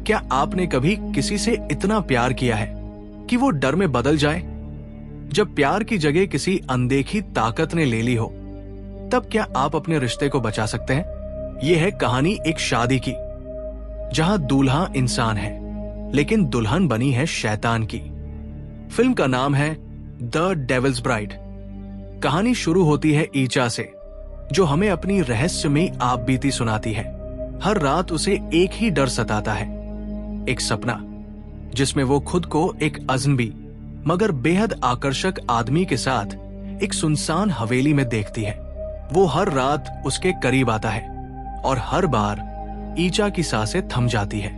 क्या आपने कभी किसी से इतना प्यार किया है कि वो डर में बदल जाए? जब प्यार की जगह किसी अनदेखी ताकत ने ले ली हो, तब क्या आप अपने रिश्ते को बचा सकते हैं? यह है कहानी एक शादी की, जहां दूल्हा इंसान है लेकिन दुल्हन बनी है शैतान की। फिल्म का नाम है द डेविल्स ब्राइड। कहानी शुरू होती है ईचा से, जो हमें अपनी रहस्यमयी आपबीती सुनाती है। हर रात उसे एक ही डर सताता है, एक सपना जिसमें वो खुद को एक अजनबी मगर बेहद आकर्षक आदमी के साथ एक सुनसान हवेली में देखती है। वो हर रात उसके करीब आता है और हर बार ईचा की सांसें थम जाती है।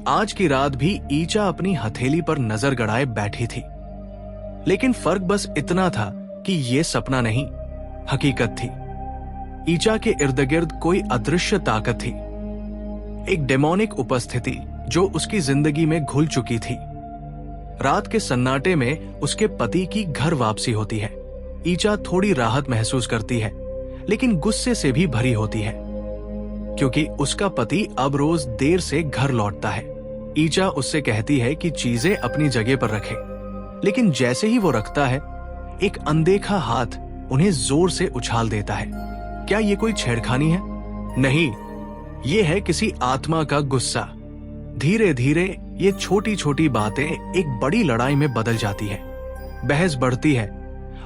आज की रात भी ईचा अपनी हथेली पर नजर गड़ाए बैठी थी, लेकिन फर्क बस इतना था कि ये सपना नहीं, हकीकत थी। ईचा के इर्द गिर्द कोई अदृश्य ताकत थी, एक डेमोनिक उपस्थिति जो उसकी जिंदगी में घुल चुकी थी। रात के सन्नाटे में उसके पति की घर वापसी होती है। ईचा थोड़ी राहत महसूस करती है, लेकिन गुस्से से भी भरी होती है, क्योंकि उसका पति अब रोज देर से घर लौटता है। ईचा उससे कहती है कि चीजें अपनी जगह पर रखे, लेकिन जैसे ही वो रखता है, एक अनदेखा हाथ उन्हें जोर से उछाल देता है। क्या ये कोई छेड़खानी है? नहीं, ये है किसी आत्मा का गुस्सा। धीरे धीरे ये छोटी छोटी बातें एक बड़ी लड़ाई में बदल जाती है। बहस बढ़ती है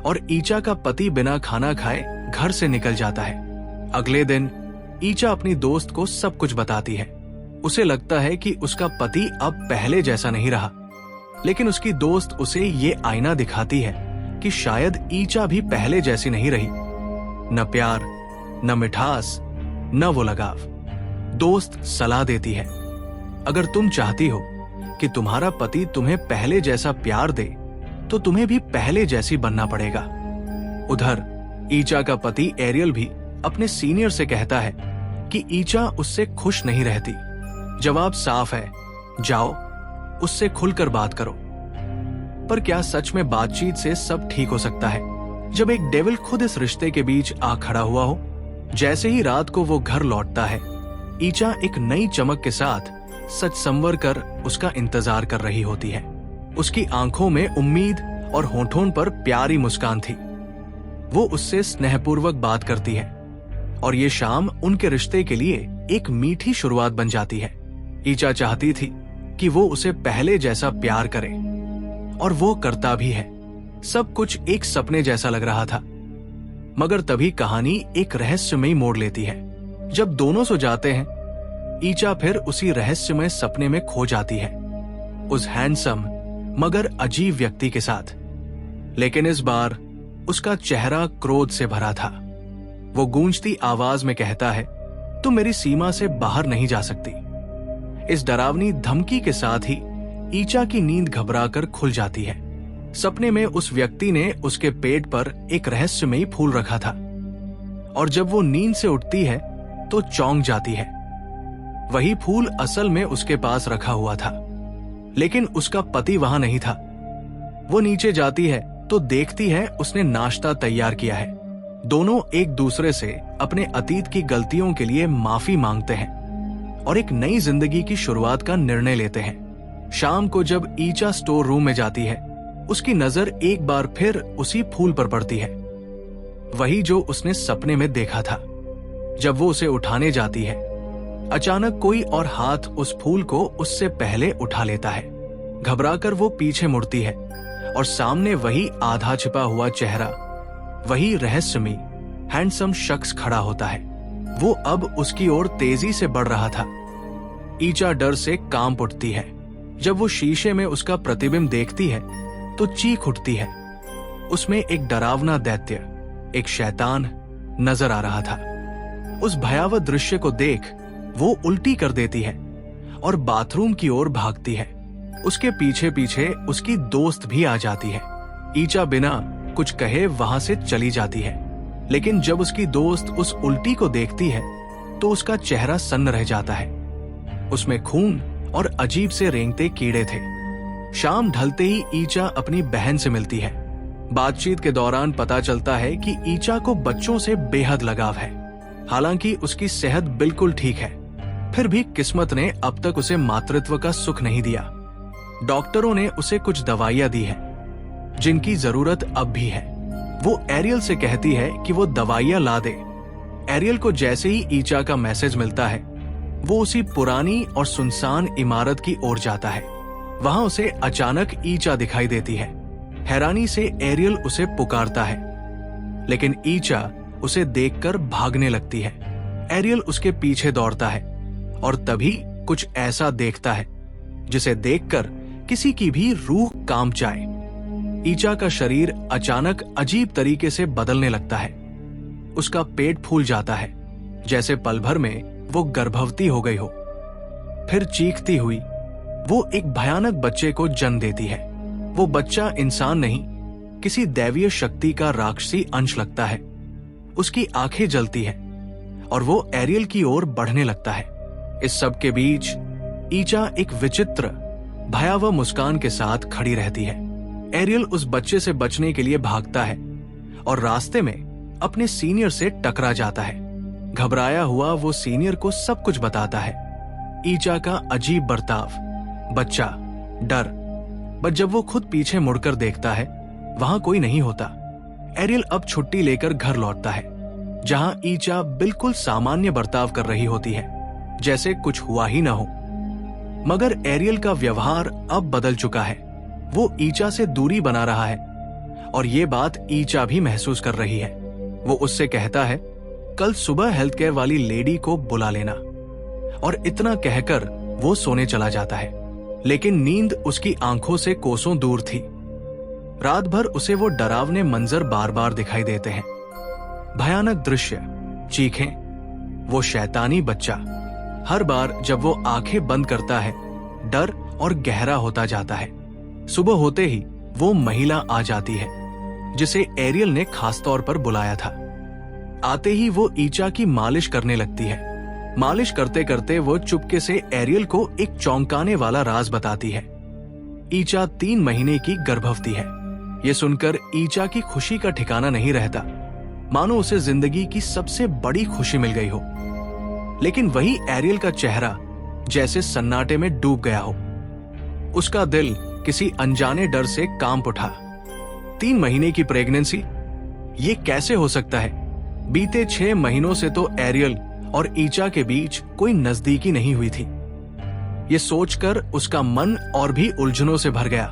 और ईचा का पति बिना खाना खाए घर से निकल जाता है। अगले दिन ईचा अपनी दोस्त को सब कुछ बताती है। उसे लगता है कि उसका पति अब पहले जैसा नहीं रहा, लेकिन उसकी दोस्त उसे ये आईना दिखाती है कि शायद ईचा भी पहले जैसी नहीं रही। न प्यार, न मिठास, न वो लगाव। दोस्त सलाह देती है, अगर तुम चाहती हो कि तुम्हारा पति तुम्हें पहले जैसा प्यार दे, तो तुम्हें भी पहले जैसी बनना पड़ेगा। उधर ईचा का पति एरियल भी अपने सीनियर से कहता है कि ईचा उससे खुश नहीं रहती। जवाब साफ है, जाओ उससे खुलकर बात करो। पर क्या सच में बातचीत से सब ठीक हो सकता है, जब एक डेविल खुद इस रिश्ते के बीच आ खड़ा हुआ हो? जैसे ही रात को वो घर लौटता है, ईचा एक नई चमक के साथ सच संवर कर उसका इंतजार कर रही होती है। उसकी आंखों में उम्मीद और होठों पर प्यारी मुस्कान थी। वो उससे स्नेहपूर्वक बात करती है और ये शाम उनके रिश्ते के लिए एक मीठी शुरुआत बन जाती है। ईचा चाहती थी कि वो उसे पहले जैसा प्यार करे, और वो करता भी है। सब कुछ एक सपने जैसा लग रहा था, मगर तभी कहानी एक रहस्यमयी मोड़ लेती है। जब दोनों सो जाते हैं, ईचा फिर उसी रहस्यमय सपने में खो जाती है, उस हैंडसम मगर अजीब व्यक्ति के साथ। लेकिन इस बार उसका चेहरा क्रोध से भरा था। वो गूंजती आवाज में कहता है, तुम मेरी सीमा से बाहर नहीं जा सकती। इस डरावनी धमकी के साथ ही ईचा की नींद घबराकर खुल जाती है। सपने में उस व्यक्ति ने उसके पेट पर एक रहस्यमयी फूल रखा था, और जब वो नींद से उठती है तो चौंक जाती है। वही फूल असल में उसके पास रखा हुआ था, लेकिन उसका पति वहां नहीं था। वो नीचे जाती है तो देखती है उसने नाश्ता तैयार किया है। दोनों एक दूसरे से अपने अतीत की गलतियों के लिए माफी मांगते हैं और एक नई जिंदगी की शुरुआत का निर्णय लेते हैं। शाम को जब ईचा स्टोर रूम में जाती है, उसकी नजर एक बार फिर उसी फूल पर पड़ती है, वही जो उसने सपने में देखा था। जब वो उसे उठाने जाती है, अचानक कोई और हाथ उस फूल को उससे पहले उठा लेता है। घबराकर वो पीछे मुड़ती है और सामने वही आधा छिपा हुआ चेहरा, वही रहस्यमयी हैंडसम शख्स खड़ा होता है। वो अब उसकी ओर तेजी से बढ़ रहा था। ईचा डर से कांप उठती है। जब वो शीशे में उसका प्रतिबिंब देखती है तो चीख उठती है। उसमें एक डरावना दैत्य, एक शैतान नजर आ रहा था। उस भयावह दृश्य को देख वो उल्टी कर देती है और बाथरूम की ओर भागती है। उसके पीछे पीछे उसकी दोस्त भी आ जाती है। ईचा बिना कुछ कहे वहां से चली जाती है, लेकिन जब उसकी दोस्त उस उल्टी को देखती है तो उसका चेहरा सन्न रह जाता है। उसमें खून और अजीब से रेंगते कीड़े थे। शाम ढलते ही ईचा अपनी बहन से मिलती है। बातचीत के दौरान पता चलता है कि ईचा को बच्चों से बेहद लगाव है। हालांकि उसकी सेहत बिल्कुल ठीक है, फिर भी किस्मत ने अब तक उसे मातृत्व का सुख नहीं दिया। डॉक्टरों ने उसे कुछ दवाइयां दी हैं, जिनकी जरूरत अब भी है। वो एरियल से कहती है कि वो दवाइयां ला दे। एरियल को जैसे ही ईचा का मैसेज मिलता है, वो उसी पुरानी और सुनसान इमारत की ओर जाता है। वहां उसे अचानक ईचा दिखाई देती है। हैरानी से एरियल उसे पुकारता है, लेकिन ईचा उसे देखकर भागने लगती है। एरियल उसके पीछे दौड़ता है और तभी कुछ ऐसा देखता है जिसे देखकर किसी की भी रूह कांप जाए। ईचा का शरीर अचानक अजीब तरीके से बदलने लगता है। उसका पेट फूल जाता है, जैसे पल भर में वो गर्भवती हो गई हो। फिर चीखती हुई वो एक भयानक बच्चे को जन्म देती है। वो बच्चा इंसान नहीं, किसी दैवीय शक्ति का राक्षसी अंश लगता है। उसकी आंखें जलती हैं और वो एरियल की ओर बढ़ने लगता है। इस सब के बीच ईचा एक विचित्र भयावह मुस्कान के साथ खड़ी रहती है। एरियल उस बच्चे से बचने के लिए भागता है और रास्ते में अपने सीनियर से टकरा जाता है। घबराया हुआ वो सीनियर को सब कुछ बताता है। ईचा का अजीब बर्ताव, बच्चा, डर। बट जब वो खुद पीछे मुड़कर देखता है, वहां कोई नहीं होता। एरियल अब छुट्टी लेकर घर लौटता है, जहां ईचा बिल्कुल सामान्य बर्ताव कर रही होती है, जैसे कुछ हुआ ही ना हो। मगर एरियल का व्यवहार अब बदल चुका है। वो ईचा से दूरी बना रहा है और ये बात ईचा भी महसूस कर रही है। वो उससे कहता है, कल सुबह हेल्थ केयर वाली लेडी को बुला लेना। और इतना कहकर वो सोने चला जाता है, लेकिन नींद उसकी आंखों से कोसों दूर थी। रात भर उसे वो डरावने मंजर बार बार दिखाई देते हैं। भयानक दृश्य, चीखें, वो शैतानी बच्चा। हर बार जब वो आंखें बंद करता है, डर और गहरा होता जाता है। सुबह होते ही वो महिला आ जाती है, जिसे एरियल ने खासतौर पर बुलाया था। आते ही वो ईचा की मालिश करने लगती है। मालिश करते करते वो चुपके से एरियल को एक चौंकाने वाला राज बताती है। ईचा 3 महीने की गर्भवती है। ये सुनकर ईचा की खुशी का ठिकाना नहीं रहता, मानो उसे जिंदगी की सबसे बड़ी खुशी मिल गई हो। लेकिन वही एरियल का चेहरा जैसे सन्नाटे में डूब गया हो। उसका दिल किसी अनजाने डर से कांप उठा। 3 महीने की प्रेगनेंसी, ये कैसे हो सकता है? बीते 6 महीनों से तो एरियल और ईचा के बीच कोई नजदीकी नहीं हुई थी। ये सोचकर उसका मन और भी उलझनों से भर गया।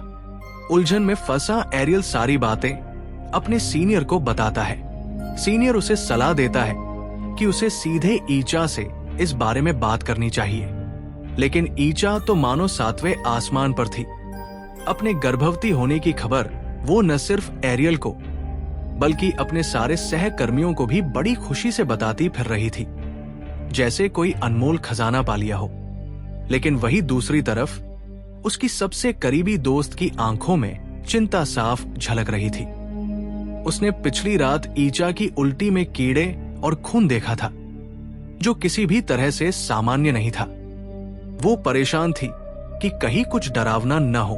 उलझन में फंसा एरियल सारी बातें अपने सीनियर को बताता है। सीनियर उसे सलाह देता है कि उसे सीधे ईचा से इस बारे में बात करनी चाहिए। लेकिन ईचा तो मानो 7वें आसमान पर थी। अपने गर्भवती होने की खबर वो न सिर्फ एरियल को, बल्कि अपने सारे सहकर्मियों को भी बड़ी खुशी से बताती फिर रही थी, जैसे कोई अनमोल खजाना पा लिया हो। लेकिन वही दूसरी तरफ उसकी सबसे करीबी दोस्त की आंखों में चिंता साफ झलक रही थी। उसने पिछली रात ईचा की उल्टी में कीड़े और खून देखा था, जो किसी भी तरह से सामान्य नहीं था। वो परेशान थी कि कहीं कुछ डरावना न हो।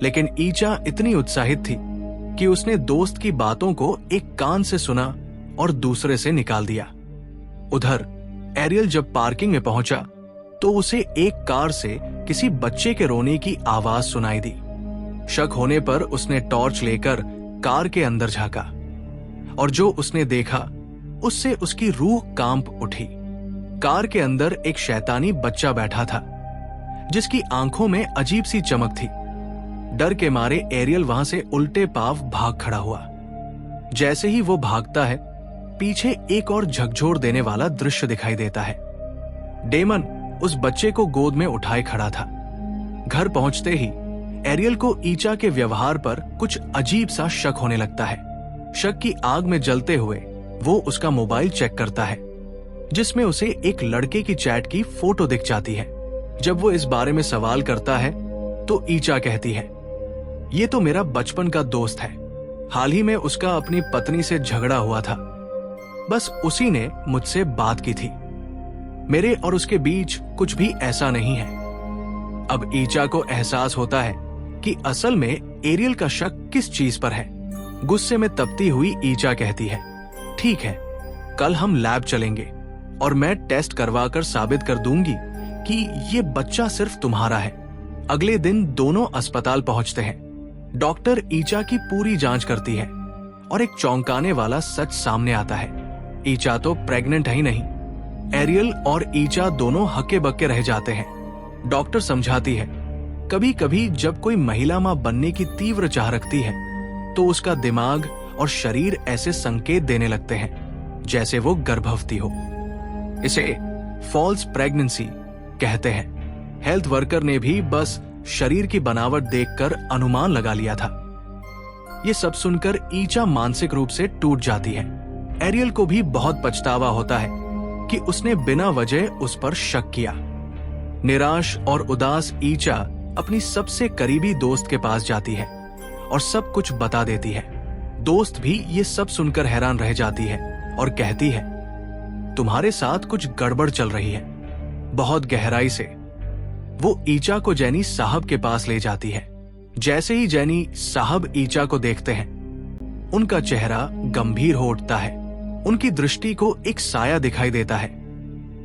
लेकिन ईचा इतनी उत्साहित थी कि उसने दोस्त की बातों को एक कान से सुना और दूसरे से निकाल दिया। उधर एरियल जब पार्किंग में पहुंचा तो उसे एक कार से किसी बच्चे के रोने की आवाज सुनाई दी। शक होने पर उसने टॉर्च लेकर कार के अंदर झांका और जो उसने देखा उससे उसकी रूह कांप उठी। कार के अंदर एक शैतानी बच्चा बैठा था, जिसकी आंखों में अजीब सी चमक थी। डर के मारे एरियल वहां से उल्टे पांव भाग खड़ा हुआ। जैसे ही वो भागता है, पीछे एक और झकझोर देने वाला दृश्य दिखाई देता है। डेमन उस बच्चे को गोद में उठाए खड़ा था। घर पहुंचते ही एरियल को ईचा के व्यवहार पर कुछ अजीब सा शक होने लगता है। शक की आग में जलते हुए वो उसका मोबाइल चेक करता है, जिसमें उसे एक लड़के की चैट की फोटो दिख जाती है। जब वो इस बारे में सवाल करता है तो ईचा कहती है, ये तो मेरा बचपन का दोस्त है। हाल ही में उसका अपनी पत्नी से झगड़ा हुआ था, बस उसी ने मुझसे बात की थी। मेरे और उसके बीच कुछ भी ऐसा नहीं है। अब ईचा को एहसास होता है कि असल में एरियल का शक किस चीज पर है। गुस्से में तपती हुई ईचा कहती है, ठीक है, कल हम लैब चलेंगे, और मैं टेस्ट करवाकर साबित कर दूंगी कि ये बच्चा सिर्फ तुम्हारा है। अगले दिन दोनों अस्पताल पहुंचते हैं। डॉक्टर ईचा की पूरी जांच करती है और एक चौंकाने वाला सच सामने आता है। ईचा तो प्रेग्नेंट ही नहीं। एरियल और ईचा दोनों हक्के बक्के रह जाते हैं। डॉक्टर समझाती है, कभी कभी जब कोई महिला मां बनने की तीव्र चाह रखती है तो उसका दिमाग और शरीर ऐसे संकेत देने लगते हैं जैसे वो गर्भवती हो। इसे फॉल्स प्रेगनेंसी कहते हैं। हेल्थ वर्कर ने भी बस शरीर की बनावट देखकर अनुमान लगा लिया था। ये सब सुनकर ईचा मानसिक रूप से टूट जाती है। एरियल को भी बहुत पछतावा होता है कि उसने बिना वजह उस पर शक किया। निराश और उदास ईचा अपनी सबसे करीबी दोस्त के पास जाती है और सब कुछ बता देती है। दोस्त भी ये सब सुनकर हैरान रह जाती है और कहती है, तुम्हारे साथ कुछ गड़बड़ चल रही है। बहुत गहराई से वो ईचा को जैनी साहब के पास ले जाती है। जैसे ही जैनी साहब ईचा को देखते हैं, उनका चेहरा गंभीर हो उठता है। उनकी दृष्टि को एक साया दिखाई देता है,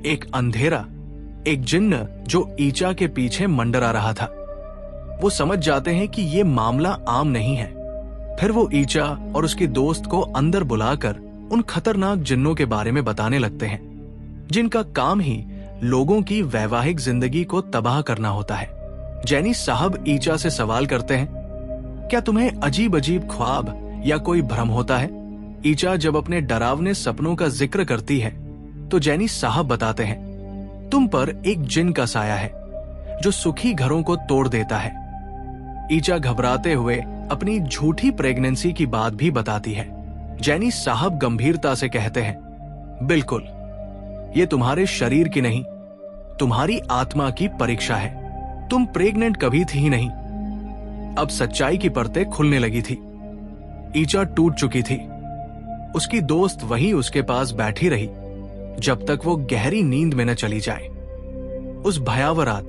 एक अंधेरा, एक जिन्न जो ईचा के पीछे मंडरा रहा था। वो समझ जाते हैं कि ये मामला आम नहीं है। फिर वो ईचा और उसकी दोस्त को अंदर बुलाकर उन खतरनाक जिन्नों के बारे में बताने लगते हैं, जिनका काम ही लोगों की वैवाहिक जिंदगी को तबाह करना होता है। जैनी साहब ईचा से सवाल करते हैं, क्या तुम्हें अजीब अजीब ख्वाब या कोई भ्रम होता है? ईचा जब अपने डरावने सपनों का जिक्र करती है तो जैनी साहब बताते हैं, तुम पर एक जिन का साया है जो सुखी घरों को तोड़ देता है। ईचा घबराते हुए अपनी झूठी प्रेगनेंसी की बात भी बताती है। जैनी साहब गंभीरता से कहते हैं, बिल्कुल, ये तुम्हारे शरीर की नहीं, तुम्हारी आत्मा की परीक्षा है। तुम प्रेग्नेंट कभी थी ही नहीं। अब सच्चाई की परतें खुलने लगी थी। ईचा टूट चुकी थी। उसकी दोस्त वहीं उसके पास बैठी रही जब तक वो गहरी नींद में न चली जाए। उस भयावह रात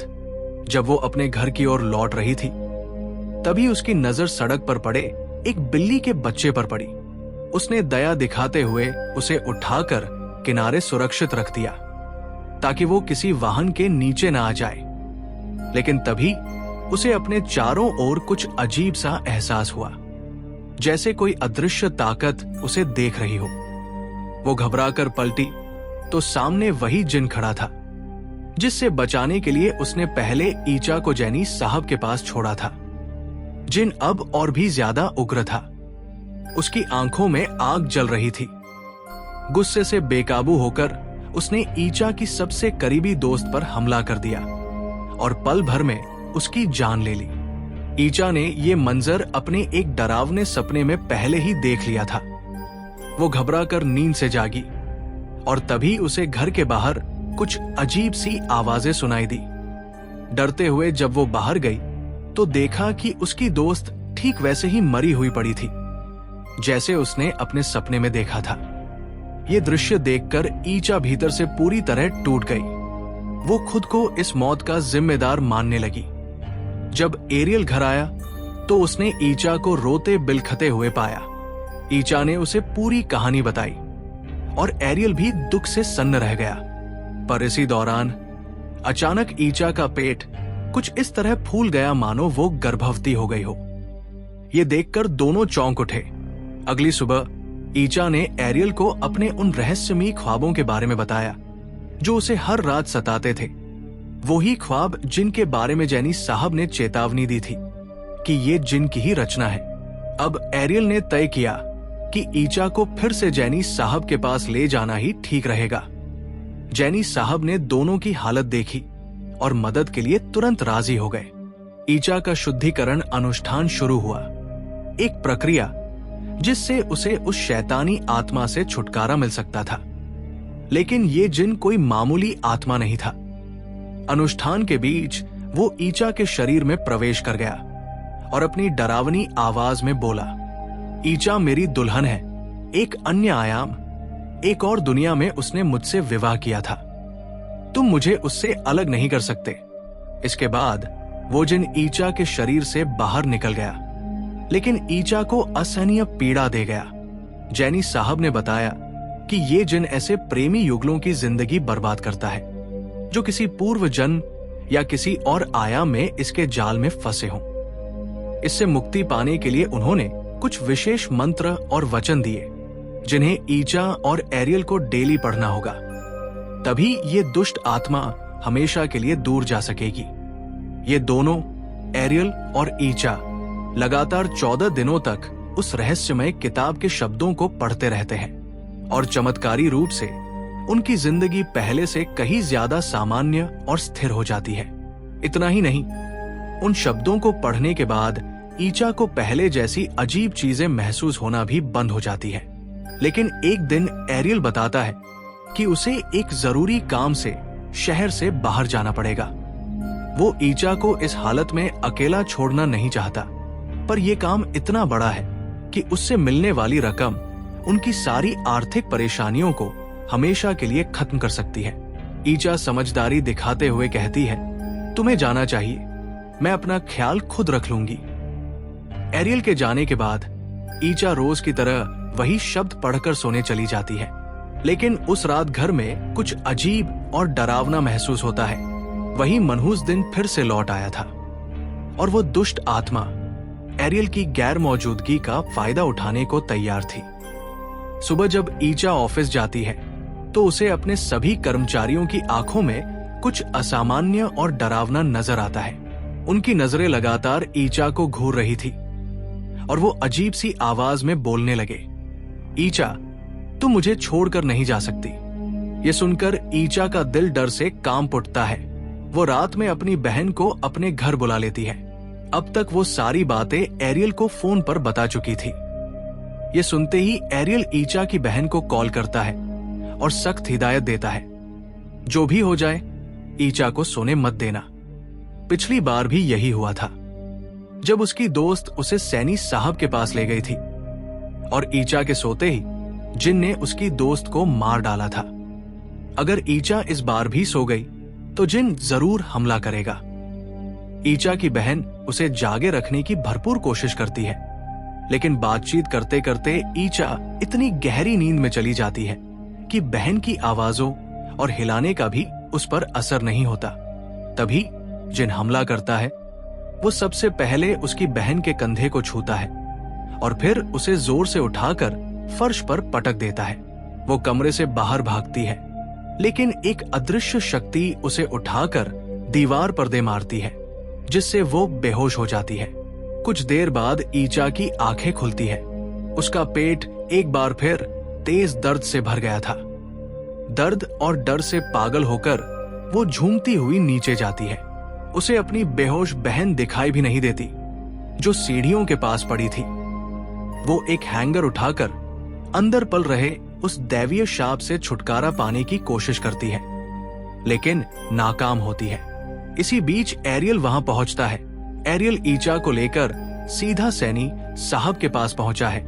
जब वो अपने घर की ओर लौट रही थी, तभी उसकी नजर सड़क पर पड़े एक बिल्ली के बच्चे पर पड़ी। उसने दया दिखाते हुए उसे उठाकर किनारे सुरक्षित रख दिया ताकि वो किसी वाहन के नीचे न आ जाए। लेकिन तभी उसे अपने चारों ओर कुछ अजीब सा एहसास हुआ, जैसे कोई अदृश्य ताकत उसे देख रही हो। वो घबराकर पलटी तो सामने वही जिन खड़ा था जिससे बचाने के लिए उसने पहले ईचा को जैनी साहब के पास छोड़ा था। जिन अब और भी ज्यादा उग्र था। उसकी आंखों में आग जल रही थी। गुस्से से बेकाबू होकर उसने ईचा की सबसे करीबी दोस्त पर हमला कर दिया और पल भर में उसकी जान ले ली। ईचा ने ये मंजर अपने एक डरावने सपने में पहले ही देख लिया था। वो घबराकर नींद से जागी और तभी उसे घर के बाहर कुछ अजीब सी आवाजें सुनाई दी। डरते हुए जब वो बाहर गई तो देखा कि उसकी दोस्त ठीक वैसे ही मरी हुई पड़ी थी जैसे उसने अपने सपने में देखा था। ये दृश्य देखकर ईचा भीतर से पूरी तरह टूट गई। वो खुद को इस मौत का जिम्मेदार मानने लगी। जब एरियल घर आया तो उसने ईचा को रोते बिलखते हुए पाया। ईचा ने उसे पूरी कहानी बताई और एरियल भी दुख से सन्न रह गया। पर इसी दौरान अचानक ईचा का पेट कुछ इस तरह फूल गया मानो वो गर्भवती हो गई हो। ये देखकर दोनों चौंक उठे। अगली सुबह ईचा ने एरियल को अपने उन रहस्यमयी ख्वाबों के बारे में बताया जो उसे हर रात सताते थे। वही ख्वाब जिनके बारे में जैनी साहब ने चेतावनी दी थी कि ये जिन की ही रचना है। अब एरियल ने तय किया कि ईचा को फिर से जैनी साहब के पास ले जाना ही ठीक रहेगा। जैनी साहब ने दोनों की हालत देखी और मदद के लिए तुरंत राजी हो गए। ईचा का शुद्धिकरण अनुष्ठान शुरू हुआ, एक प्रक्रिया जिससे उसे उस शैतानी आत्मा से छुटकारा मिल सकता था। लेकिन ये जिन कोई मामूली आत्मा नहीं था। अनुष्ठान के बीच वो ईचा के शरीर में प्रवेश कर गया और अपनी डरावनी आवाज में बोला, ईचा मेरी दुल्हन है। एक अन्य आयाम, एक और दुनिया में उसने मुझसे विवाह किया था। तुम मुझे उससे अलग नहीं कर सकते। इसके बाद वो जिन ईचा के शरीर से बाहर निकल गया, लेकिन ईचा को असहनीय पीड़ा दे गया। जैनी साहब ने बताया कि ये जिन ऐसे प्रेमी युगलों की जिंदगी बर्बाद करता है जो किसी पूर्व जन्म या किसी और आयाम में इसके जाल में फंसे हों। इससे मुक्ति पाने के लिए उन्होंने कुछ विशेष मंत्र और वचन दिए जिन्हें ईचा और एरियल को डेली पढ़ना होगा, तभी ये दुष्ट आत्मा हमेशा के लिए दूर जा सकेगी। ये दोनों, एरियल और ईचा, लगातार 14 दिनों तक उस रहस्यमय किताब के शब्दों को पढ़ते रहते हैं और चमत्कारी रूप से उनकी जिंदगी पहले से कहीं ज्यादा सामान्य और स्थिर हो जाती है। इतना ही नहीं, उन शब्दों को पढ़ने के बाद ईचा को पहले जैसी अजीब चीजें महसूस होना भी बंद हो जाती है। लेकिन एक दिन एरियल बताता है कि उसे एक जरूरी काम से शहर से बाहर जाना पड़ेगा। वो ईचा को इस हालत में अकेला छोड़ना नहीं चाहता, पर यह काम इतना बड़ा है कि उससे मिलने वाली रकम उनकी सारी आर्थिक परेशानियों को हमेशा के लिए खत्म कर सकती है। ईचा समझदारी दिखाते हुए कहती है, तुम्हें जाना चाहिए, मैं अपना ख्याल खुद रख लूंगी। एरियल के जाने के बाद ईचा रोज की तरह वही शब्द पढ़कर सोने चली जाती है। लेकिन उस रात घर में कुछ अजीब और डरावना महसूस होता है। वही मनहूस दिन फिर से लौट आया था और वो दुष्ट आत्मा एरियल की गैर मौजूदगी का फायदा उठाने को तैयार थी। सुबह जब ईचा ऑफिस जाती है तो उसे अपने सभी कर्मचारियों की आंखों में कुछ असामान्य और डरावना नजर आता है। उनकी नजरें लगातार ईचा को घूर रही थी और वो अजीब सी आवाज में बोलने लगे, ईचा, तुम मुझे छोड़कर नहीं जा सकती। ये सुनकर ईचा का दिल डर से कांप उठता है। वो रात में अपनी बहन को अपने घर बुला लेती है। अब तक वो सारी बातें एरियल को फोन पर बता चुकी थी। ये सुनते ही एरियल ईचा की बहन को कॉल करता है और सख्त हिदायत देता है, जो भी हो जाए ईचा को सोने मत देना। पिछली बार भी यही हुआ था, जब उसकी दोस्त उसे सैनी साहब के पास ले गई थी और ईचा के सोते ही जिन ने उसकी दोस्त को मार डाला था। अगर ईचा इस बार भी सो गई तो जिन जरूर हमला करेगा। ईचा की बहन उसे जागे रखने की भरपूर कोशिश करती है, लेकिन बातचीत करते करते ईचा इतनी गहरी नींद में चली जाती है कि बहन की आवाजों और हिलाने का भी उस पर असर नहीं होता। तभी जिन हमला करता है वो सबसे पहले उसकी बहन के कंधे को छूता है और फिर उसे जोर से उठाकर फर्श पर पटक देता है। वो कमरे से बाहर भागती है, लेकिन एक अदृश्य शक्ति उसे उठाकर दीवार पर दे मारती है, जिससे वो बेहोश हो जाती है। कुछ देर बाद ईचा की आंखें खुलती है। उसका पेट एक बार फिर तेज दर्द से भर गया था। दर्द और डर से पागल होकर वो झूमती हुई नीचे जाती है। उसे अपनी बेहोश बहन दिखाई भी नहीं देती, जो सीढ़ियों के पास पड़ी थी। वो एक हैंगर उठाकर अंदर पल रहे उस दैवीय शाप से छुटकारा पाने की कोशिश करती है, लेकिन नाकाम होती है। इसी बीच एरियल वहां पहुंचता है। एरियल ईचा को लेकर सीधा सैनी साहब के पास पहुंचा है।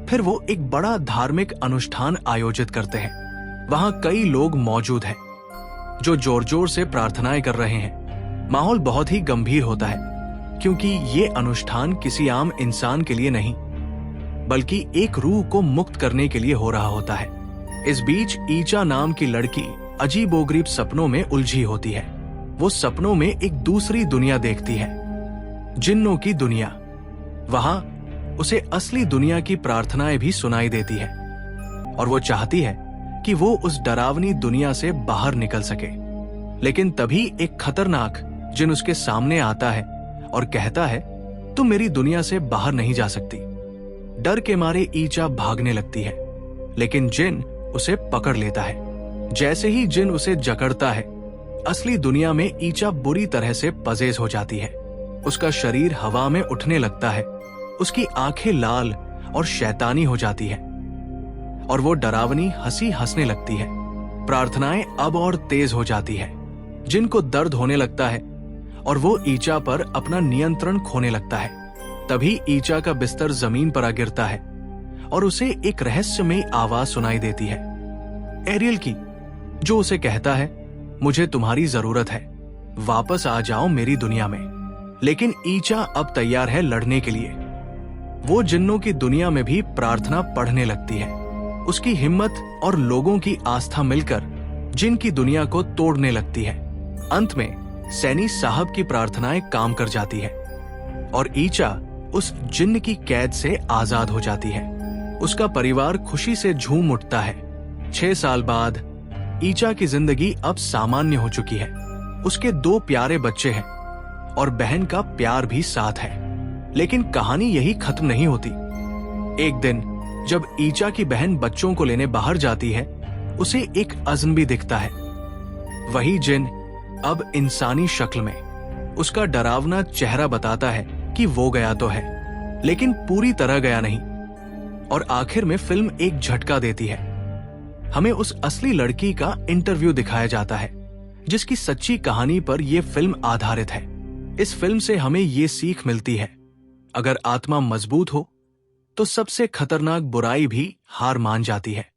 फिर वो एक बड़ा धार्मिक अनुष्ठान आयोजित करते हैं। वहां कई लोग मौजूद हैं जो जोर जोर से प्रार्थनाएं कर रहे हैं। माहौल बहुत ही गंभीर होता है, क्योंकि ये अनुष्ठान किसी आम इंसान के लिए नहीं, बल्कि एक रूह को मुक्त करने के लिए हो रहा होता है। इस बीच ईचा नाम की लड़की अजीबोगरीब सपनों में उलझी होती है। वो सपनों में एक दूसरी दुनिया देखती है, जिन्नों की दुनिया। वहां उसे असली दुनिया की प्रार्थनाएं भी सुनाई देती है और वो चाहती है कि वो उस डरावनी दुनिया से बाहर निकल सके। लेकिन तभी एक खतरनाक जिन उसके सामने आता है और कहता है, तुम मेरी दुनिया से बाहर नहीं जा सकती। डर के मारे ईचा भागने लगती है, लेकिन जिन उसे पकड़ लेता है। जैसे ही जिन उसे जकड़ता है, असली दुनिया में ईचा बुरी तरह से पजेज हो जाती है। उसका शरीर हवा में उठने लगता है, उसकी आंखें लाल और शैतानी हो जाती है और वो डरावनी हंसी हंसने लगती है। प्रार्थनाएं अब और तेज हो जाती है। जिनको दर्द होने लगता है और वो ईचा पर अपना नियंत्रण खोने लगता है। तभी ईचा का बिस्तर जमीन पर आ गिरता है और उसे एक रहस्यमयी आवाज सुनाई देती है, एरियल की, जो उसे कहता है, मुझे तुम्हारी जरूरत है, वापस आ जाओ मेरी दुनिया में। लेकिन ईचा अब तैयार है लड़ने के लिए। वो जिन्नों की दुनिया में भी प्रार्थना पढ़ने लगती है। उसकी हिम्मत और लोगों की आस्था मिलकर जिन की दुनिया को तोड़ने लगती है। अंत में सैनी साहब की प्रार्थनाएं काम कर जाती है और ईचा उस जिन्न की कैद से आजाद हो जाती है। उसका परिवार खुशी से झूम उठता है। 6 साल बाद ईचा की जिंदगी अब सामान्य हो चुकी है। उसके 2 प्यारे बच्चे हैं और बहन का प्यार भी साथ है। लेकिन कहानी यही खत्म नहीं होती। एक दिन जब ईचा की बहन बच्चों को लेने बाहर जाती है, उसे एक अजनबी दिखता है। वही जिन अब इंसानी शक्ल में उसका डरावना चेहरा बताता है कि वो गया तो है, लेकिन पूरी तरह गया नहीं। और आखिर में फिल्म एक झटका देती है। हमें उस असली लड़की का इंटरव्यू दिखाया जाता है जिसकी सच्ची कहानी पर यह फिल्म आधारित है। इस फिल्म से हमें ये सीख मिलती है, अगर आत्मा मजबूत हो तो सबसे खतरनाक बुराई भी हार मान जाती है।